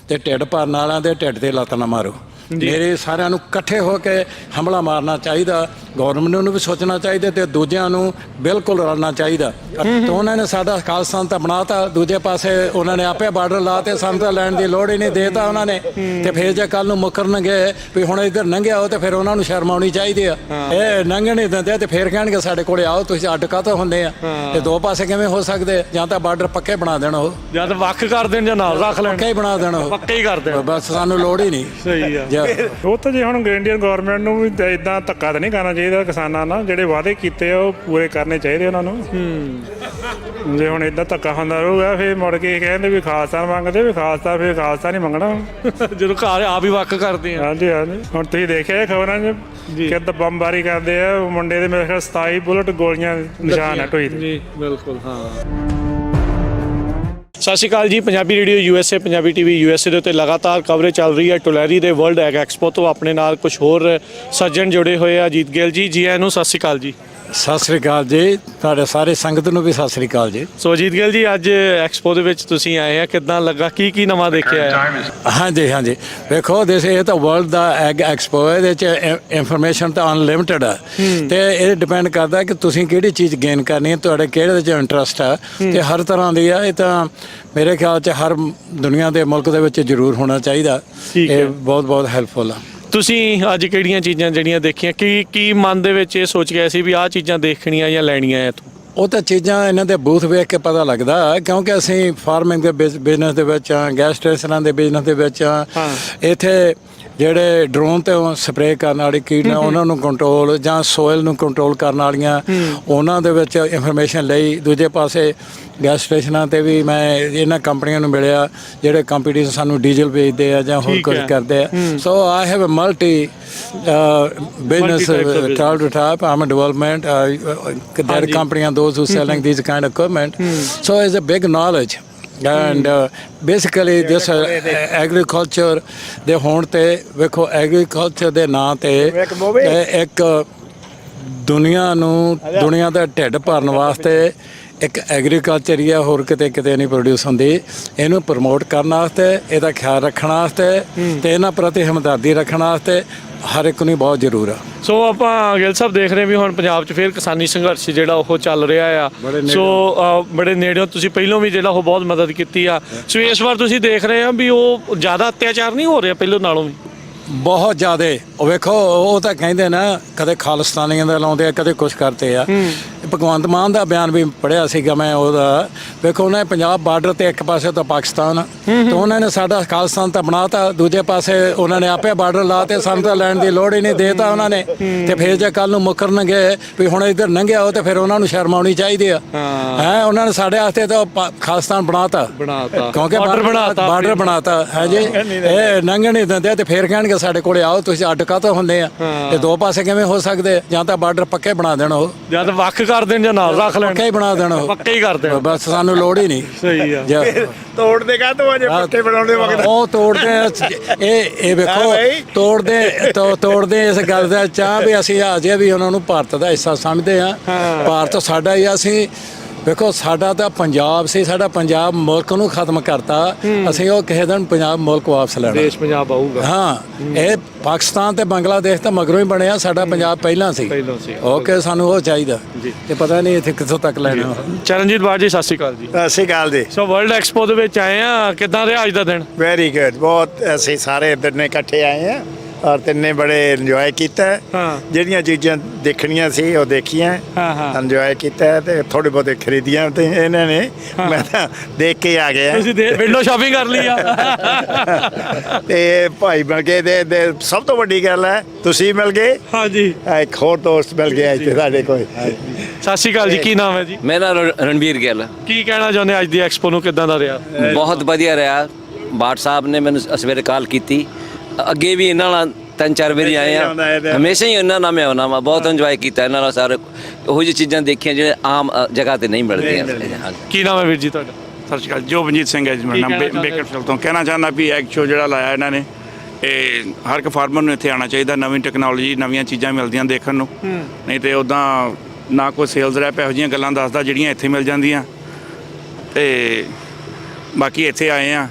ਤੇ ਢਿੱਡ ਭਰਨ ਵਾਲਿਆਂ ਦੇ ਢਿੱਡ ਤੇ ਲੱਤ ਨਾ ਮਾਰੋ। ਮੇਰੇ ਸਾਰਿਆਂ ਨੂੰ ਇਕੱਠੇ ਹੋ ਕੇ ਹਮਲਾ ਮਾਰਨਾ ਚਾਹੀਦਾ। ਗੌਰਮੈਂਟ ਨੂੰ ਵੀ ਸੋਚਣਾ ਚਾਹੀਦਾ ਤੇ ਦੂਜਿਆਂ ਨੂੰ ਬਿਲਕੁਲ ਰਲਣਾ ਚਾਹੀਦਾ। ਤਾਂ ਉਹਨਾਂ ਨੇ ਸਾਡਾ ਖਾਲਿਸਤਾਨ ਤਾਂ ਬਣਾਤਾ, ਦੂਜੇ ਪਾਸੇ ਉਹਨਾਂ ਨੇ ਆਪੇ ਬਾਰਡਰ ਲਾਤੇ, ਸਾਨੂੰ ਤਾਂ ਲੈਣ ਦੀ ਲੋੜ ਹੀ ਨਹੀਂ ਦੇਤਾ ਉਹਨਾਂ ਨੇ। ਤੇ ਫਿਰ ਜੇ ਕੱਲ ਨੂੰ ਮੁਕਰਨਗੇ ਵੀ ਹੁਣ ਇੱਧਰ ਲੰਘਿਆ ਹੋ ਤੇ ਫਿਰ ਉਹਨਾਂ ਨੂੰ ਸ਼ਰਮ ਆਉਣੀ ਚਾਹੀਦੀ ਆ। ਇਹ ਲੰਘਣ ਨਹੀਂ ਦਿੰਦੇ ਤੇ ਫਿਰ ਕਹਿਣਗੇ ਸਾਡੇ ਕੋਲੇ ਆਓ, ਤੁਸੀਂ ਅੱਡ ਕਾਹਤੋਂ ਹੁੰਦੇ ਆ। ਤੇ ਦੋ ਪਾਸੇ ਕਿਵੇਂ ਹੋ ਸਕਦੇ? ਜਾਂ ਤਾਂ ਬਾਰਡਰ ਪੱਕੇ ਬਣਾ ਦੇਣ, ਉਹ ਜਾਂ ਤਾਂ ਵੱਖ ਕਰ ਦੇਣ ਜਾਂ ਨਾਲ ਰੱਖ ਲੈਣ। ਪੱਕੇ ਹੀ ਬਣਾ ਦੇਣ, ਉਹ ਪੱਕੇ ਹੀ ਕਰ ਦੇਣ, ਬਸ ਸਾਨੂੰ ਲੋੜ ਹੀ ਨਹੀਂ। ਸਹੀ ਆ। ਉਹ ਤਾਂ ਜੇ ਹੁਣ ਇੰਡੀਅਨ ਗਵਰਨਮੈਂਟ ਨੂੰ ਵੀ ਇਦਾਂ ਧੱਕਾ ਤਾਂ ਨਹੀਂ ਕਰਨਾ ਚਾਹੀਦਾ ਕਿਸਾਨਾਂ ਨਾਲ। ਜਿਹੜੇ ਵਾਅਦੇ ਕੀਤੇ ਆ ਉਹ ਪੂਰੇ ਕਰਨੇ ਚਾਹੀਦੇ ਉਹਨਾਂ ਨੂੰ। ਜੇ ਹੁਣ ਇਦਾਂ ਧੱਕਾ ਹੁੰਦਾ ਰਹੂਗਾ ਫਿਰ ਮੁੜ ਕੇ ਕਹਿੰਦੇ ਵੀ ਖਾਲਸਾ ਮੰਗਦੇ, ਵੀ ਖਾਲਸਾ ਫਿਰ ਖਾਲਸਾ ਨਹੀਂ ਮੰਗਣਾ ਜਦੋਂ ਘਰ ਆਪ ਹੀ ਵੱਖ ਕਰਦੇ ਆ। ਹਾਂਜੀ ਹਾਂਜੀ, ਹੁਣ ਤੁਸੀਂ ਦੇਖਿਆ ਖਬਰਾਂ 'ਚ ਕਿੱਦਾਂ ਬੰਬਾਰੀ ਕਰਦੇ ਆ। ਮੁੰਡੇ ਦੇ ਮੇਰੇ ਖਿਆਲ 27 ਬੁਲਟ ਗੋਲੀਆਂ ਨਿਸ਼ਾਨ ਹੈ ਢੋਈ ਤੇ। ਜੀ ਬਿਲਕੁਲ। ਹਾਂ, ਸਤਿ ਸ਼੍ਰੀ ਅਕਾਲ ਜੀ। Punjabi radio USA, Punjabi TV USA ਦੇ ਉੱਤੇ ਲਗਾਤਾਰ ਕਵਰੇਜ ਚੱਲ ਰਹੀ ਹੈ ਟੁਲੈਰੀ ਦੇ ਵਰਲਡ ਐਗ ਐਕਸਪੋ ਤੋਂ। ਆਪਣੇ ਨਾਲ ਕੁਝ ਹੋਰ ਸੱਜਣ ਜੁੜੇ ਹੋਏ ਆ। ਅਜੀਤ ਗਿੱਲ ਜੀ, ਜੀ ਆਇਆਂ ਨੂੰ। ਸਤਿ ਸ਼੍ਰੀ ਅਕਾਲ ਜੀ। ਸਤਿ ਸ੍ਰੀ ਅਕਾਲ ਜੀ, ਤੁਹਾਡੇ ਸਾਰੇ ਸੰਗਤ ਨੂੰ ਵੀ ਸਤਿ ਸ੍ਰੀ ਅਕਾਲ ਜੀ। ਸੋ ਅਜੀਤ ਗਿੱਲ ਜੀ, ਅੱਜ ਐਕਸਪੋ ਦੇ ਵਿੱਚ ਤੁਸੀਂ ਆਏ ਆ, ਕਿੱਦਾਂ ਲੱਗਾ? ਕੀ ਨਵਾਂ ਦੇਖਿਆ ਆ? ਹਾਂਜੀ ਹਾਂਜੀ, ਵੇਖੋ ਇਹ ਤਾਂ ਵਰਲਡ ਦਾ ਐਗ ਐਕਸਪੋ ਹੈ। ਇਹਦੇ 'ਚ ਇਨਫੋਰਮੇਸ਼ਨ ਤਾਂ ਅਨਲਿਮਿਟਡ ਹੈ ਤੇ ਇਹ ਡਿਪੈਂਡ ਕਰਦਾ ਕਿ ਤੁਸੀਂ ਕਿਹੜੀ ਚੀਜ਼ ਗੇਨ ਕਰਨੀ ਹੈ, ਤੁਹਾਡੇ ਕਿਹੜੇ 'ਚ ਇੰਟਰਸਟ ਹੈ। ਤੇ ਹਰ ਤਰ੍ਹਾਂ ਦੀ ਆ। ਇਹ ਤਾਂ ਮੇਰੇ ਖਿਆਲ 'ਚ ਹਰ ਦੁਨੀਆ ਦੇ ਮੁਲਕ ਦੇ ਵਿੱਚ ਜ਼ਰੂਰ ਹੋਣਾ ਚਾਹੀਦਾ। ਇਹ ਬਹੁਤ ਬਹੁਤ ਹੈਲਪਫੁਲ ਆ। ਤੁਸੀਂ ਅੱਜ ਕਿਹੜੀਆਂ ਚੀਜ਼ਾਂ ਜਿਹੜੀਆਂ ਦੇਖੀਆਂ, ਕੀ ਮਨ ਦੇ ਵਿੱਚ ਇਹ ਸੋਚ ਗਿਆ ਸੀ ਵੀ ਆਹ ਚੀਜ਼ਾਂ ਦੇਖਣੀਆਂ ਜਾਂ ਲੈਣੀਆਂ ਇੱਥੋਂ? ਉਹ ਤਾਂ ਚੀਜ਼ਾਂ ਇਹਨਾਂ ਦੇ ਬੂਥ ਵੇਖ ਕੇ ਪਤਾ ਲੱਗਦਾ, ਕਿਉਂਕਿ ਅਸੀਂ ਫਾਰਮਿੰਗ ਦੇ ਬਿਜ਼ਨਸ ਦੇ ਵਿੱਚ ਆ, ਗੈਸ ਸਟੇਸ਼ਨਾਂ ਦੇ ਬਿਜ਼ਨਸ ਦੇ ਵਿੱਚ ਆ। ਇੱਥੇ ਜਿਹੜੇ ਡਰੋਨ ਤੇ ਸਪਰੇਅ ਕਰਨ ਵਾਲੇ ਕੀੜੇ ਉਹਨਾਂ ਨੂੰ ਕੰਟਰੋਲ ਜਾਂ ਸੋਇਲ ਨੂੰ ਕੰਟਰੋਲ ਕਰਨ ਵਾਲੀਆਂ ਉਹਨਾਂ ਦੇ ਵਿੱਚ ਇਨਫੋਰਮੇਸ਼ਨ ਲਈ। ਦੂਜੇ ਪਾਸੇ ਗੈਸ ਸਟੇਸ਼ਨਾਂ ਤੇ ਵੀ ਮੈਂ ਇਹਨਾਂ ਕੰਪਨੀਆਂ ਨੂੰ ਮਿਲਿਆ ਜਿਹੜੇ ਕੰਪੀਟੀਸ਼ਨ ਸਾਨੂੰ ਡੀਜ਼ਲ ਵੇਚਦੇ ਆ ਜਾਂ ਹੋਰ ਕੁਝ ਕਰਦੇ ਆ। So I have a multi business top to top. I'm a development. There are companies and those who selling these kind of equipment. So it's a big knowledge. And basically this agriculture ਦੇ ਹੋਣ ਤੇ ਵੇਖੋ agriculture ਦੇ ਨਾਂ ਤੇ ਇੱਕ ਦੁਨੀਆ ਦਾ ਢਿੱਡ ਭਰਨ ਵਾਸਤੇ ਇੱਕ ਐਗਰੀਕਲਚਰ ਹੀ ਆ, ਹੋਰ ਕਿਤੇ ਨਹੀਂ ਪ੍ਰੋਡਿਊਸ ਹੁੰਦੀ। ਇਹਨੂੰ ਪ੍ਰਮੋਟ ਕਰਨ ਵਾਸਤੇ, ਇਹਦਾ ਖਿਆਲ ਰੱਖਣ ਵਾਸਤੇ ਤੇ ਇਹਨਾਂ ਪ੍ਰਤੀ ਹਮਦਰਦੀ ਰੱਖਣ ਵਾਸਤੇ ਹਰ ਇੱਕ ਨੂੰ ਬਹੁਤ ਜ਼ਰੂਰ ਆ। ਸੋ ਆਪਾਂ ਗਿੱਲ ਸਾਹਿਬ ਦੇਖ ਰਹੇ ਵੀ ਹੁਣ ਪੰਜਾਬ 'ਚ ਫਿਰ ਕਿਸਾਨੀ ਸੰਘਰਸ਼ ਜਿਹੜਾ ਉਹ ਚੱਲ ਰਿਹਾ ਆ। ਸੋ ਬੜੇ ਨੇੜਿਓਂ ਤੁਸੀਂ ਪਹਿਲਾਂ ਵੀ ਜਿਹੜਾ ਉਹ ਬਹੁਤ ਮਦਦ ਕੀਤੀ ਆ। ਸੋ ਇਸ ਵਾਰ ਤੁਸੀਂ ਦੇਖ ਰਹੇ ਆ ਵੀ ਉਹ ਜ਼ਿਆਦਾ ਅਤਿਆਚਾਰ ਨਹੀਂ ਹੋ ਰਿਹਾ ਪਹਿਲਾਂ ਨਾਲੋਂ ਵੀ? ਬਹੁਤ ਜ਼ਿਆਦਾ। ਉਹ ਵੇਖੋ, ਉਹ ਤਾਂ ਕਹਿੰਦੇ ਨਾ ਕਦੇ ਖਾਲਿਸਤਾਨੀਆਂ ਦਾ ਲਾਉਂਦੇ ਆ, ਕਦੇ ਕੁਛ ਕਰਦੇ ਆ। ਭਗਵੰਤ ਮਾਨ ਦਾ ਬਿਆਨ ਵੀ ਪੜ੍ਹਿਆ ਸੀਗਾ ਮੈਂ ਉਹਦਾ। ਵੇਖੋ, ਉਹਨੇ ਪੰਜਾਬ ਬਾਰਡਰ ਤੇ ਇੱਕ ਪਾਸੇ ਤਾਂ ਪਾਕਿਸਤਾਨ ਤੇ ਉਹਨਾਂ ਨੇ ਸਾਡਾ ਖਾਲਿਸਤਾਨ ਤਾਂ ਬਣਾਤਾ, ਦੂਜੇ ਪਾਸੇ ਉਹਨਾਂ ਨੇ ਆਪੇ ਬਾਰਡਰ ਲਾਤੇ, ਸਾਨੂੰ ਤਾਂ ਲੈਣ ਦੀ ਲੋੜ ਹੀ ਨਹੀਂ ਦੇਤਾ ਉਹਨਾਂ ਨੇ। ਤੇ ਫਿਰ ਜੇ ਕੱਲ ਨੂੰ ਮੁਕਰਨਗੇ ਵੀ ਹੁਣ ਇੱਧਰ ਲੰਘਿਆ ਹੋ ਤੇ ਫਿਰ ਉਹਨਾਂ ਨੂੰ ਸ਼ਰਮ ਆਉਣੀ ਚਾਹੀਦੀ ਆ। ਉਹਨਾਂ ਨੇ ਸਾਡੇ ਵਾਸਤੇ ਤਾਂ ਖਾਲਿਸਤਾਨ ਬਣਾਤਾ, ਕਿਉਂਕਿ ਬਾਰਡਰ ਬਣਾਤਾ ਹੈ ਜੀ। ਇਹ ਲੰਘਣ ਨਹੀਂ ਦਿੰਦੇ ਤੇ ਫਿਰ ਕਹਿਣਗੇ ਸਾਡੇ ਕੋਲੇ ਆਓ, ਤੁਸੀਂ ਅੱਡ ਕਾਹਤੋਂ ਹੁੰਦੇ ਆ। ਤੇ ਦੋ ਪਾਸੇ ਕਿਵੇਂ ਹੋ ਸਕਦੇ? ਜਾਂ ਤਾਂ ਬਾਰਡਰ ਪੱਕੇ ਬਣਾ ਦੇਣ, ਉਹ ਜਾਂ ਤਾਂ ਵੱਖ ਕਰ ਦੇਣ ਜਾਂ ਨਾਲ ਰੱਖ ਲੈਣ। ਪੱਕੇ ਹੀ ਬਣਾ ਦੇਣ, ਉਹ ਪੱਕੇ ਹੀ ਕਰ ਦੇਣ, ਬਸ ਸਾਨੂੰ ਲੋੜ ਹੀ ਨਹੀਂ। ਸਹੀ ਆ। ਤੋੜਦੇ ਕਾਹਤੋਂ ਅਜੇ ਪੱਕੇ ਬਣਾਉਂਦੇ ਵਕਤ ਉਹ ਤੋੜਦੇ। ਇਹ ਵੇਖੋ, ਤੋੜਦੇ ਇਸ ਗੱਲ ਦਾ ਚਾਹ ਵੀ ਅਸੀਂ ਅਜੇ ਵੀ ਉਹਨਾਂ ਨੂੰ ਭਾਰਤ ਦਾ ਹਿੱਸਾ ਸਮਝਦੇ ਆ। ਭਾਰਤ ਸਾਡਾ ਹੀ। ਅਸੀਂ ਵੇਖੋ, ਸਾਡਾ ਤਾਂ ਪੰਜਾਬ ਸੀ, ਸਾਡਾ ਪੰਜਾਬ ਮੁਲਕ ਨੂੰ ਖਤਮ ਕਰਤਾ। ਅਸੀਂ ਉਹ ਕਿਸੇ ਦਿਨ ਪੰਜਾਬ ਮੁਲਕ ਵਾਪਸ ਲੈਣਾ, ਦੇਸ਼ ਪੰਜਾਬ ਆਊਗਾ। ਹਾਂ, ਇਹ ਪਾਕਿਸਤਾਨ ਤੇ ਬੰਗਲਾਦੇਸ਼ ਤਾਂ ਮਗਰੋਂ ਹੀ ਬਣਿਆ, ਸਾਡਾ ਪੰਜਾਬ ਪਹਿਲਾਂ ਸੀ। ਓਕੇ, ਸਾਨੂੰ ਉਹ ਚਾਹੀਦਾ ਤੇ ਪਤਾ ਨਹੀਂ ਇੱਥੇ ਕਿੱਥੋਂ ਤੱਕ ਲੈਣਾ। ਚਰਨਜੀਤ ਬਾੜ ਜੀ, ਸਤਿ ਸ਼੍ਰੀ ਅਕਾਲ ਜੀ। ਸਤਿ ਸ਼੍ਰੀ ਅਕਾਲ ਜੀ। ਸੋ ਵਰਲਡ ਐਕਸਪੋ ਦੇ ਵਿੱਚ ਆਏ ਆ, ਕਿੱਦਾਂ ਰਿਹਾ ਅੱਜ ਦਾ ਦਿਨ? ਵੈਰੀ ਗੁੱਡ, ਬਹੁਤ। ਅਸੀਂ ਸਾਰੇ ਇੱਧਰ ਨੇ ਇਕੱਠੇ ਆਏ ਆ ਔਰ ਤਿੰਨੇ ਬੜੇ ਇੰਜੋਏ ਕੀਤਾ। ਜਿਹੜੀਆਂ ਚੀਜ਼ਾਂ ਦੇਖਣੀਆਂ ਸੀ ਉਹ ਦੇਖੀਆਂ, ਇੰਜੋਏ ਕੀਤਾ ਤੇ ਥੋੜੇ ਬਹੁਤੇ ਖਰੀਦੀਆਂ ਤੇ ਇਹਨਾਂ ਨੇ। ਮੈਂ ਤਾਂ ਦੇਖ ਕੇ ਆ ਗਿਆ। ਤੁਸੀਂ ਵਿੰਡੋ ਸ਼ਾਪਿੰਗ ਕਰ ਲਈ ਆ? ਤੇ ਭਾਈ ਮਿਲ ਗਏ ਤੇ ਸਭ ਤੋਂ ਵੱਡੀ ਗੱਲ ਹੈ ਤੁਸੀਂ ਮਿਲ ਗਏ। ਹਾਂਜੀ, ਇੱਕ ਹੋਰ ਦੋਸਤ ਮਿਲ ਗਿਆ ਇੱਥੇ ਸਾਡੇ ਕੋਲ। ਸਤਿ ਸ਼੍ਰੀ ਅਕਾਲ ਜੀ, ਕੀ ਨਾਮ ਹੈ ਜੀ? ਮੇਰਾ ਰਣਵੀਰ ਗਿੱਲ। ਕੀ ਕਹਿਣਾ ਚਾਹੁੰਦੇ ਅੱਜ ਦੀ ਐਕਸਪੋ ਨੂੰ, ਕਿੱਦਾਂ ਦਾ ਰਿਹਾ? ਬਹੁਤ ਵਧੀਆ ਰਿਹਾ। ਬਾਟ ਸਾਹਿਬ ਨੇ ਮੈਨੂੰ ਸਵੇਰੇ ਕਾਲ ਕੀਤੀ। ਅੱਗੇ ਵੀ ਇਹਨਾਂ ਨਾਲ 3-4 ਵਾਰੀ ਆਏ ਆ, ਹਮੇਸ਼ਾ ਹੀ ਇਹਨਾਂ ਨਾਲ ਮੈਂ ਆਉਣਾ ਵਾ। ਬਹੁਤ ਇੰਜੋਏ ਕੀਤਾ ਇਹਨਾਂ ਨਾਲ। ਸਾਰੇ ਉਹੋ ਜਿਹੀ ਚੀਜ਼ਾਂ ਦੇਖੀਆਂ ਜਿਹੜੇ ਆਮ ਜਗ੍ਹਾ ਤੇ ਨਹੀਂ ਮਿਲਦੀਆਂ। ਕੀ ਨਾਮ ਹੈ ਵੀਰ ਜੀ ਤੁਹਾਡਾ? ਸਤਿ ਸ਼੍ਰੀ ਅਕਾਲ। ਜੋਬਨਜੀਤ ਸਿੰਘ ਹੈ ਜੀ ਮੇਰਾ ਨਾਮ, ਬੇਕਰਫੀਲਡ ਤੋਂ। ਕਹਿਣਾ ਚਾਹੁੰਦਾ ਵੀ ਐਗ ਸ਼ੋ ਜਿਹੜਾ ਲਾਇਆ ਇਹਨਾਂ ਨੇ, ਇਹ ਹਰ ਇੱਕ ਫਾਰਮਰ ਨੂੰ ਇੱਥੇ ਆਉਣਾ ਚਾਹੀਦਾ। ਨਵੀਂ ਟੈਕਨੋਲੋਜੀ, ਨਵੀਆਂ ਚੀਜ਼ਾਂ ਮਿਲਦੀਆਂ ਦੇਖਣ ਨੂੰ। ਨਹੀਂ ਤੇ ਉੱਦਾਂ ਨਾ ਕੋਈ ਸੇਲਸ ਰੈਪ ਇਹੋ ਜਿਹੀਆਂ ਗੱਲਾਂ ਦੱਸਦਾ ਜਿਹੜੀਆਂ ਇੱਥੇ ਮਿਲ ਜਾਂਦੀਆਂ। ਤੇ ਬਾਕੀ ਇੱਥੇ ਆਏ ਆ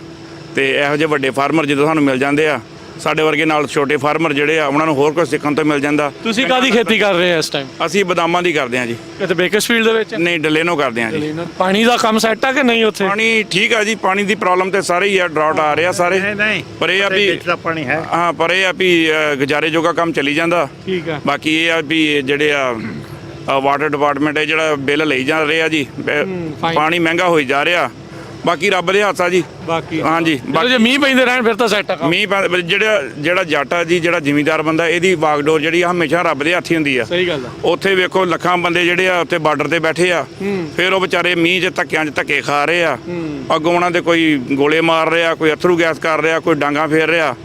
ਤੇ ਇਹੋ ਜਿਹੇ ਵੱਡੇ ਫਾਰਮਰ ਜਦੋਂ ਸਾਨੂੰ ਮਿਲ ਜਾਂਦੇ ਆ, ਸਾਡੇ ਵਰਗੇ ਨਾਲ ਛੋਟੇ ਫਾਰਮਰ ਜਿਹੜੇ ਆ ਉਹਨਾਂ ਨੂੰ ਹੋਰ ਕੁਝ ਸਿੱਖਣ ਤੋਂ ਮਿਲ ਜਾਂਦਾ। ਤੁਸੀਂ ਕਾਹਦੀ ਖੇਤੀ ਕਰ ਰਹੇ ਆ ਇਸ ਟਾਈਮ? ਅਸੀਂ ਬਦਾਮਾਂ ਦੀ ਕਰਦੇ ਹਾਂ ਜੀ। ਕਿਤੇ ਬੇਕਰਸਫੀਲਡ ਦੇ ਵਿੱਚ? ਨਹੀਂ, ਡਲੇਨੋ ਕਰਦੇ ਹਾਂ ਜੀ। ਪਾਣੀ ਦਾ ਕੰਮ ਸੈੱਟ ਆ ਕਿ ਨਹੀਂ ਉੱਥੇ? ਪਾਣੀ ਠੀਕ ਆ ਜੀ, ਪਾਣੀ ਦੀ ਪ੍ਰੋਬਲਮ ਤੇ ਸਾਰੇ ਹੀ ਆ, ਡਰਾਟ ਆ ਰਿਹਾ ਸਾਰੇ। ਨਹੀਂ ਪਰ ਇਹ ਆ ਵੀ ਪਾਣੀ ਹੈ। ਹਾਂ, ਪਰ ਇਹ ਆ ਵੀ ਗੁਜ਼ਾਰੇ ਜੋਗਾ ਕੰਮ ਚੱਲੀ ਜਾਂਦਾ। ਠੀਕ ਆ। ਬਾਕੀ ਇਹ ਆ ਵੀ ਜਿਹੜੇ ਆ ਵਾਟਰ ਡਿਪਾਰਟਮੈਂਟ ਹੈ ਜਿਹੜਾ ਬਿੱਲ ਲਈ ਜਾ ਰਹੇ ਆ ਜੀ, ਪਾਣੀ ਮਹਿੰਗਾ ਹੋਈ ਜਾ ਰਿਹਾ। ਬਾਕੀ ਰੱਬ ਦੇ ਹੱਥ ਆ ਜੀ। ਬਾਕੀ ਹਾਂਜੀ, ਚਲੋ ਜੇ ਮੀਂਹ ਪੈਂਦੇ ਰਹਿਣ ਫਿਰ ਤਾਂ ਸੈੱਟ ਆ ਕੰਮ। ਮੀਂਹ ਜਿਹੜਾ ਜੱਟ ਆ ਜੀ, ਜਿਹੜਾ ਜ਼ਿਮੀਂਦਾਰ ਬੰਦਾ, ਇਹਦੀ ਵਾਗਡੋਰ ਜਿਹੜੀ ਆ ਹਮੇਸ਼ਾ ਰੱਬ ਦੇ ਹੱਥ ਹੀ ਹੁੰਦੀ ਆ। ਸਹੀ ਗੱਲ ਆ। ਉੱਥੇ ਵੇਖੋ ਲੱਖਾਂ ਬੰਦੇ ਜਿਹੜੇ ਆ ਉੱਥੇ ਬਾਰਡਰ ਤੇ ਬੈਠੇ ਆ, ਫਿਰ ਉਹ ਵਿਚਾਰੇ ਮੀਂਹ 'ਚ ਧੱਕਿਆਂ 'ਚ ਧੱਕੇ ਖਾ ਰਹੇ ਆ। ਅੱਗੋਂ ਉਹਨਾਂ ਦੇ ਕੋਈ ਗੋਲੇ ਮਾਰ ਰਿਹਾ, ਕੋਈ ਅਥਰੂ ਗੈਸ ਕਰ ਰਿਹਾ, ਕੋਈ ਡਾਂਗਾ ਫੇਰ ਰਿਹਾ।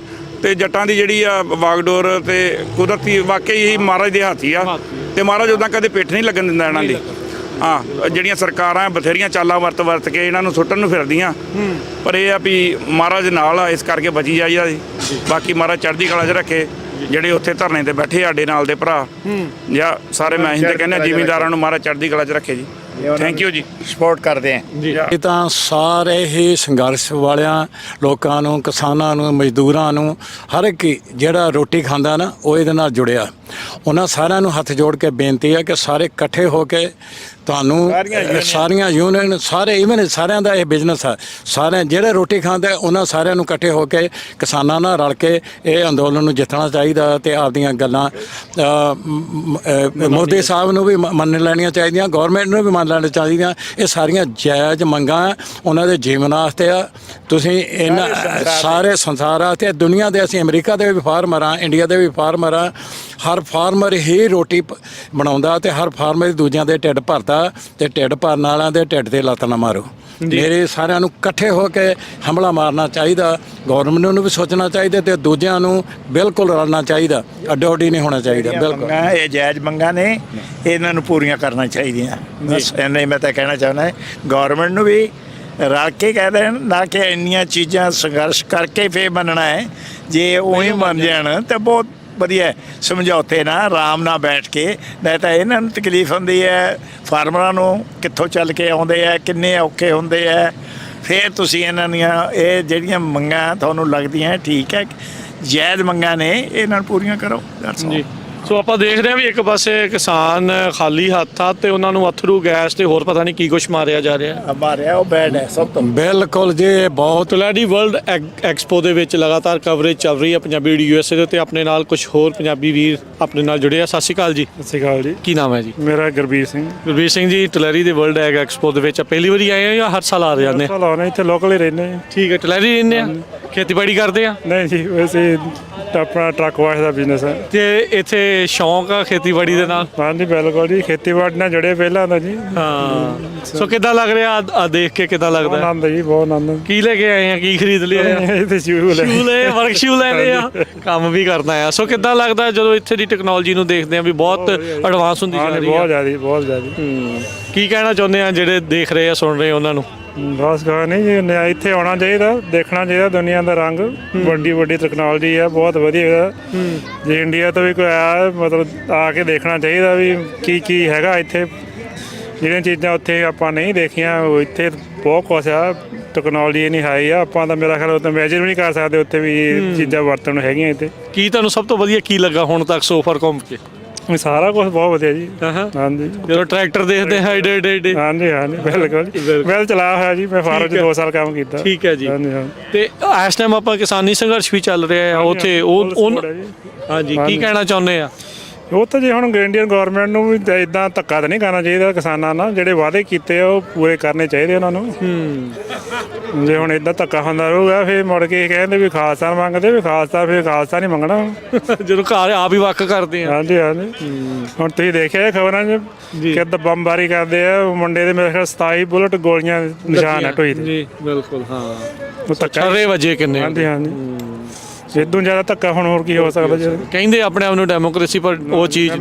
ਤੇ ਜੱਟਾਂ ਦੀ ਜਿਹੜੀ ਆ ਵਾਗਡੋਰ ਤੇ ਕੁਦਰਤੀ ਵਾਕਈ ਹੀ ਮਹਾਰਾਜ ਦੇ ਹੱਥ ਹੀ ਆ। ਤੇ ਮਹਾਰਾਜ ਉਦਾਂ ਕਦੇ ਪਿੱਠ ਨਹੀਂ ਲੱਗਣ ਦਿੰਦਾ ਇਹਨਾਂ ਦੀ। ਹਾਂ, ਜਿਹੜੀਆਂ ਸਰਕਾਰਾਂ ਬਥੇਰੀਆਂ ਚਾਲਾਂ ਵਰਤ ਕੇ ਇਹਨਾਂ ਨੂੰ ਸੁੱਟਣ ਨੂੰ ਫਿਰਦੀਆਂ, ਪਰ ਇਹ ਆ ਵੀ ਮਹਾਰਾਜ ਨਾਲ ਆ, ਇਸ ਕਰਕੇ ਬਚੀ ਜਾਈਦਾ ਜੀ। ਬਾਕੀ ਮਹਾਰਾਜ ਚੜ੍ਹਦੀ ਕਲਾ 'ਚ ਰੱਖੇ ਜਿਹੜੇ ਉੱਥੇ ਧਰਨੇ ਤੇ ਬੈਠੇ ਸਾਡੇ ਨਾਲ ਦੇ ਭਰਾ ਜਾਂ ਸਾਰੇ ਮੈਂ ਤੇ ਕਹਿੰਦਾ ਜ਼ਿਮੀਂਦਾਰਾਂ ਨੂੰ ਮਹਾਰਾਜ ਚੜ੍ਹਦੀ ਕਲਾ 'ਚ ਰੱਖੇ ਜੀ। ਥੈਂਕ ਯੂ ਜੀ, ਸਪੋਰਟ ਕਰਦੇ ਆ ਜੀ। ਇਹ ਤਾਂ ਸਾਰੇ ਹੀ ਸੰਘਰਸ਼ ਵਾਲਿਆਂ ਲੋਕਾਂ ਨੂੰ, ਕਿਸਾਨਾਂ ਨੂੰ, ਮਜ਼ਦੂਰਾਂ ਨੂੰ, ਹਰ ਇੱਕ ਜਿਹੜਾ ਰੋਟੀ ਖਾਂਦਾ ਨਾ ਉਹ ਇਹਦੇ ਨਾਲ ਜੁੜਿਆ। ਉਹਨਾਂ ਸਾਰਿਆਂ ਨੂੰ ਹੱਥ ਜੋੜ ਕੇ ਬੇਨਤੀ ਹੈ ਕਿ ਸਾਰੇ ਇਕੱਠੇ ਹੋ ਕੇ ਤੁਹਾਨੂੰ ਸਾਰੀਆਂ ਯੂਨੀਅਨ ਸਾਰੇ ਇਵਨ ਸਾਰਿਆਂ ਦਾ ਇਹ ਬਿਜ਼ਨਸ ਹੈ। ਸਾਰੇ ਜਿਹੜੇ ਰੋਟੀ ਖਾਂਦੇ ਉਹਨਾਂ ਸਾਰਿਆਂ ਨੂੰ ਇਕੱਠੇ ਹੋ ਕੇ ਕਿਸਾਨਾਂ ਨਾਲ ਰਲ ਕੇ ਇਹ ਅੰਦੋਲਨ ਨੂੰ ਜਿੱਤਣਾ ਚਾਹੀਦਾ ਤੇ ਆਪਦੀਆਂ ਗੱਲਾਂ ਮੋਦੀ ਸਾਹਿਬ ਨੂੰ ਵੀ ਮੰਨ ਲੈਣੀਆਂ ਚਾਹੀਦੀਆਂ, ਗੌਰਮੈਂਟ ਨੂੰ ਵੀ ਮੰਨ ਲੈਣੀਆਂ ਚਾਹੀਦੀਆਂ। ਇਹ ਸਾਰੀਆਂ ਜਾਇਜ਼ ਮੰਗਾਂ ਉਹਨਾਂ ਦੇ ਜੀਵਨ ਵਾਸਤੇ ਆ। ਤੁਸੀਂ ਇਹਨਾਂ ਸਾਰੇ ਸੰਸਾਰ ਵਾਸਤੇ, ਦੁਨੀਆ ਦੇ, ਅਸੀਂ ਅਮਰੀਕਾ ਦੇ ਵੀ ਫਾਰਮਰ ਹਾਂ, ਇੰਡੀਆ ਦੇ ਵੀ ਫਾਰਮਰ ਹਾਂ। ਹਰ ਫਾਰਮਰ ਹੀ ਰੋਟੀ ਬਣਾਉਂਦਾ ਤੇ ਹਰ ਫਾਰਮਰ ਦੂਜਿਆਂ ਦੇ ਢਿੱਡ ਭਰਦਾ ਤੇ ਢਿੱਡ ਭਰਨ ਵਾਲਿਆਂ ਦੇ ਢਿੱਡ ਤੇ ਲੱਤ ਨਾ ਮਾਰੋ। ਮੇਰੇ ਸਾਰਿਆਂ ਨੂੰ ਇਕੱਠੇ ਹੋ ਕੇ ਹਮਲਾ ਮਾਰਨਾ ਚਾਹੀਦਾ। ਗੌਰਮੈਂਟ ਨੂੰ ਵੀ ਸੋਚਣਾ ਚਾਹੀਦਾ ਤੇ ਦੂਜਿਆਂ ਨੂੰ ਬਿਲਕੁਲ ਰਲਣਾ ਚਾਹੀਦਾ, ਅੱਡੋ ਅੱਡੀ ਨਹੀਂ ਹੋਣਾ ਚਾਹੀਦਾ। ਬਿਲਕੁਲ ਇਹ ਜਾਇਜ਼ ਮੰਗਾਂ ਨੇ, ਇਹਨਾਂ ਨੂੰ ਪੂਰੀਆਂ ਕਰਨਾ ਚਾਹੀਦੀਆਂ। ਬਸ ਇੰਨਾ ਹੀ ਮੈਂ ਤਾਂ ਕਹਿਣਾ ਚਾਹੁੰਦਾ। ਗੌਰਮੈਂਟ ਨੂੰ ਵੀ ਰਲ ਕੇ ਕਹਿ ਦੇਣ, ਨਾ ਕਿ ਇੰਨੀਆਂ ਚੀਜ਼ਾਂ ਸੰਘਰਸ਼ ਕਰਕੇ ਫੇਰ ਮੰਨਣਾ ਹੈ। ਜੇ ਉਹੀ ਮੰਨ ਜਾਣ ਤਾਂ ਬਹੁਤ ਵਧੀਆ, ਸਮਝੌਤੇ ਨਾਲ ਆਰਾਮ ਨਾਲ ਬੈਠ ਕੇ। ਨਹੀਂ ਤਾਂ ਇਹਨਾਂ ਨੂੰ ਤਕਲੀਫ ਹੁੰਦੀ ਹੈ, ਫਾਰਮਰਾਂ ਨੂੰ ਕਿੱਥੋਂ ਚੱਲ ਕੇ ਆਉਂਦੇ ਆ, ਕਿੰਨੇ ਔਖੇ ਹੁੰਦੇ ਆ। ਫਿਰ ਤੁਸੀਂ ਇਹਨਾਂ ਦੀਆਂ ਇਹ ਜਿਹੜੀਆਂ ਮੰਗਾਂ ਤੁਹਾਨੂੰ ਲੱਗਦੀਆਂ ਠੀਕ ਹੈ, ਜਾਇਜ਼ ਮੰਗਾਂ ਨੇ, ਇਹਨਾਂ ਨੂੰ ਪੂਰੀਆਂ ਕਰੋ। ਜੀ। ਸੋ ਆਪਾਂ ਦੇਖ ਰਹੇ ਹਾਂ ਵੀ ਇੱਕ ਪਾਸੇ ਕਿਸਾਨ ਖਾਲੀ ਹੱਥ ਆ ਤੇ ਉਹਨਾਂ ਨੂੰ ਅਥਰੂ ਗੈਸ ਤੇ ਹੋਰ ਪਤਾ ਨਹੀਂ ਕੀ ਕੁਛ ਮਾਰਿਆ ਜਾ ਰਿਹਾ। ਮਾਰਿਆ ਉਹ ਬੈਡ ਹੈ ਸਭ ਤੋਂ। ਬਿਲਕੁਲ ਜੀ, ਬਹੁਤ ਤੁਲੈਡੀ ਵਰਲਡ ਐਕਸਪੋ ਦੇ ਵਿੱਚ ਲਗਾਤਾਰ ਕਵਰੇਜ ਚੱਲ ਰਹੀ ਹੈ ਪੰਜਾਬੀ USA ਦੇ ਉੱਤੇ। ਆਪਣੇ ਨਾਲ ਕੁਝ ਹੋਰ ਪੰਜਾਬੀ ਵੀਰ ਆਪਣੇ ਨਾਲ ਜੁੜੇ ਆ। ਸਤਿ ਸ਼੍ਰੀ ਅਕਾਲ ਜੀ। ਸਤਿ ਸ਼੍ਰੀ ਅਕਾਲ ਜੀ। ਕੀ ਨਾਮ ਹੈ ਜੀ? ਮੇਰਾ ਗੁਰਬੀਰ ਸਿੰਘ। ਗੁਰਬੀਰ ਸਿੰਘ ਜੀ, ਟਲੈਰੀ ਦੇ ਵਰਲਡ ਐਗ ਐਕਸਪੋ ਦੇ ਵਿੱਚ ਪਹਿਲੀ ਵਾਰੀ ਆਏ ਹੋ ਜਾਂ ਹਰ ਸਾਲ ਆ ਰਹੇ ਜਾਂਦੇ? ਸਾਲ ਆਉਣਾ, ਇੱਥੇ ਲੋਕਲ ਹੀ ਰਹਿੰਦੇ ਆ। ਠੀਕ ਹੈ, ਟਲੈਰੀ ਰਹਿੰਦੇ ਆ, ਖੇਤੀਬਾੜੀ ਕਰਦੇ ਆ? ਨਹੀਂ ਜੀ, ਵੈਸੇ ਆਪਣਾ ਟਰੱਕ ਵਾਸ਼ ਦਾ ਬਿਜ਼ਨਸ ਹੈ। ਤੇ ਇੱਥੇ ਸ਼ੌਂਕ ਆ ਖੇਤੀਬਾੜੀ ਦੇ ਨਾਲ? ਹਾਂਜੀ ਬਿਲਕੁਲ ਜੀ, ਖੇਤੀਬਾੜੀ ਨਾਲ ਜੁੜੇ ਪਹਿਲਾਂ ਦਾ ਜੀ। ਹਾਂ। ਸੋ ਕਿੱਦਾਂ ਲੱਗ ਰਿਹਾ ਆ ਦੇਖ ਕੇ, ਕਿੱਦਾਂ ਲੱਗਦਾ? ਆਨੰਦ ਜੀ, ਬਹੁਤ ਆਨੰਦ। ਕੀ ਲੈ ਕੇ ਆਏ ਆ, ਕੀ ਖਰੀਦ ਲਿਆ? ਇਹ ਤੇ ਸ਼ੂ ਲੈ ਵਰਕ ਸ਼ੂ ਲੈ ਲਏ ਆ, ਕੰਮ ਵੀ ਕਰਨਾ ਆ। ਸੋ ਕਿੱਦਾਂ ਲੱਗਦਾ ਜਦੋਂ ਇੱਥੇ ਦੀ ਟੈਕਨੋਲੋਜੀ ਨੂੰ ਦੇਖਦੇ ਆ ਵੀ ਬਹੁਤ ਐਡਵਾਂਸ ਹੁੰਦੀ ਜਾ ਰਹੀ ਹੈ? ਬਹੁਤ ਜ਼ਿਆਦਾ, ਬਹੁਤ ਜ਼ਿਆਦਾ। ਕੀ ਕਹਿਣਾ ਚਾਹੁੰਦੇ ਆ ਜਿਹੜੇ ਦੇਖ ਰਹੇ ਆ, ਸੁਣ ਰਹੇ ਉਹਨਾਂ ਨੂੰ? ਬਸ ਕਹਾ ਨਹੀਂ ਜੀ, ਇੱਥੇ ਆਉਣਾ ਚਾਹੀਦਾ, ਦੇਖਣਾ ਚਾਹੀਦਾ ਦੁਨੀਆ ਦਾ ਰੰਗ। ਵੱਡੀ ਵੱਡੀ ਟੈਕਨੋਲੋਜੀ ਹੈ, ਬਹੁਤ ਵਧੀਆ। ਜੇ ਇੰਡੀਆ ਤੋਂ ਵੀ ਕੋਈ ਆਇਆ, ਮਤਲਬ ਆ ਕੇ ਦੇਖਣਾ ਚਾਹੀਦਾ ਵੀ ਕੀ ਕੀ ਹੈਗਾ ਇੱਥੇ। ਜਿਹੜੀਆਂ ਚੀਜ਼ਾਂ ਉੱਥੇ ਆਪਾਂ ਨਹੀਂ ਦੇਖੀਆਂ, ਉਹ ਇੱਥੇ ਬਹੁਤ ਕੁਛ ਆ। ਟੈਕਨੋਲੋਜੀ ਇੰਨੀ ਹਾਈ ਆ, ਆਪਾਂ ਤਾਂ ਮੇਰਾ ਖਿਆਲ ਉੱਥੇ ਮੈਜਰ ਵੀ ਨਹੀਂ ਕਰ ਸਕਦੇ ਉੱਥੇ ਵੀ ਇਹ ਚੀਜ਼ਾਂ ਵਰਤਣ ਨੂੰ ਹੈਗੀਆਂ ਇੱਥੇ। ਕੀ ਤੁਹਾਨੂੰ ਸਭ ਤੋਂ ਵਧੀਆ ਕੀ ਲੱਗਾ ਹੁਣ ਤੱਕ ਸੋਫਰ ਘੁੰਮ ਕੇ? ਸਾਰਾ ਕੁਝ ਬਹੁਤ ਵਧੀਆ ਜੀ। ਹਾਂਜੀ, ਜਦੋਂ ਟਰੈਕਟਰ ਦੇਖਦੇ ਹਾਂ ਏਡੇ। ਹਾਂਜੀ ਹਾਂਜੀ ਬਿਲਕੁਲ। ਮੈਂ ਚਲਾਇਆ ਹੋਇਆ ਜੀ, ਮੈਂ ਫਾਰਮ 'ਚ 2 ਸਾਲ ਕੰਮ ਕੀਤਾ। ਠੀਕ ਹੈ ਜੀ। ਹਾਂਜੀ ਹਾਂ। ਤੇ ਇਸ ਟਾਈਮ ਆਪਾਂ ਕਿਸਾਨੀ ਸੰਘਰਸ਼ ਵੀ ਚੱਲ ਰਿਹਾ ਆ ਉੱਥੇ, ਉਹ ਹਾਂਜੀ ਕੀ ਕਹਿਣਾ ਚਾਹੁੰਦੇ ਆ? ਉਹ ਤਾਂ ਜੇ ਹੁਣ ਇੰਡੀਅਨ ਗਵਰਨਮੈਂਟ ਨੂੰ ਵੀ ਇਦਾਂ ਧੱਕਾ ਤਾਂ ਨਹੀਂ ਕਰਨਾ ਚਾਹੀਦਾ ਕਿਸਾਨਾਂ ਨਾਲ। ਜਿਹੜੇ ਵਾਅਦੇ ਕੀਤੇ ਆ ਉਹ ਪੂਰੇ ਕਰਨੇ ਚਾਹੀਦੇ ਉਹਨਾਂ ਨੂੰ। ਜੇ ਹੁਣ ਇਦਾਂ ਧੱਕਾ ਹੁੰਦਾ ਰਹੂਗਾ ਫਿਰ ਮੁੜ ਕੇ ਕਹਿੰਦੇ ਵੀ ਖਾਲਸਾ ਮੰਗਦੇ, ਵੀ ਖਾਲਸਾ, ਫਿਰ ਖਾਲਸਾ ਨਹੀਂ ਮੰਗਣਾ ਜਦੋਂ ਘਰ ਆਪ ਹੀ ਵੱਖ ਕਰਦੇ ਆ। ਹਾਂਜੀ ਹਾਂਜੀ। ਹੁਣ ਤੁਸੀਂ ਦੇਖਿਆ ਖਬਰਾਂ 'ਚ ਕਿੱਦਾਂ ਬੰਬਾਰੀ ਕਰਦੇ ਆ। ਮੁੰਡੇ ਦੇ ਮੇਰੇ ਖਿਆਲ 27 ਬੁਲਟ ਗੋਲੀਆਂ ਨਿਸ਼ਾਨ ਹੈ ਢੋਈ ਤੇ। ਜੀ ਬਿਲਕੁਲ। ਹਾਂ, ਉਹ ਧੱਕਾ ਵਜੇ ਕਿੰਨੇ? ਹਾਂਜੀ ਹਾਂਜੀ। ਇਦੋਂ ਜ਼ਿਆਦਾ ਧੱਕਾ ਹੁਣ ਹੋਰ ਕੀ ਹੋ ਸਕਦਾ? ਕਹਿੰਦੇ ਆਪਣੇ ਆਪ ਨੂੰ ਡੈਮੋਕ੍ਰੇਸੀ, ਪਰ ਉਹ ਚੀਜ਼